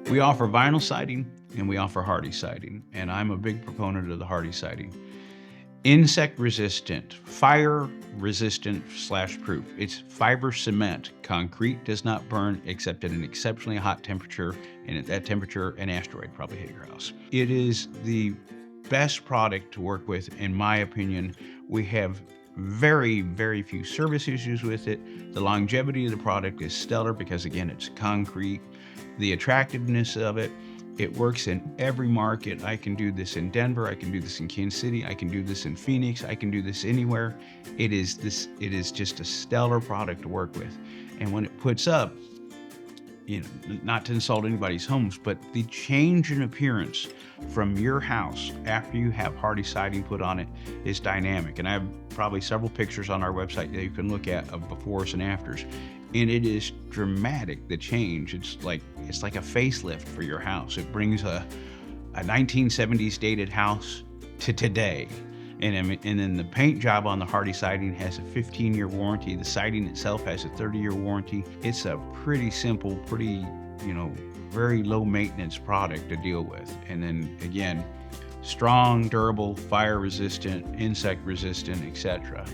We offer vinyl siding and we offer Hardie siding, and I'm a big proponent of the Hardie siding. Insect resistant, fire resistant / proof. It's fiber cement. Concrete does not burn except at an exceptionally hot temperature, and at that temperature, an asteroid probably hit your house. It is the best product to work with, in my opinion. We have very, very few service issues with it. The longevity of the product is stellar because, again, it's concrete. The attractiveness of it, it works in every market. I can do this in Denver. I can do this in Kansas City. I can do this in Phoenix. I can do this anywhere. It is just a stellar product to work with. And when it puts up, not to insult anybody's homes, but the change in appearance from your house after you have Hardie siding put on it is dynamic. And I have probably several pictures on our website that you can look at of befores and afters. And it is dramatic, the change. It's like a facelift for your house. It brings a 1970s dated house to today. And then the paint job on the Hardie siding has a 15-year warranty. The siding itself has a 30-year warranty. It's a pretty simple, very low maintenance product to deal with. And then again, strong, durable, fire resistant, insect resistant, etc.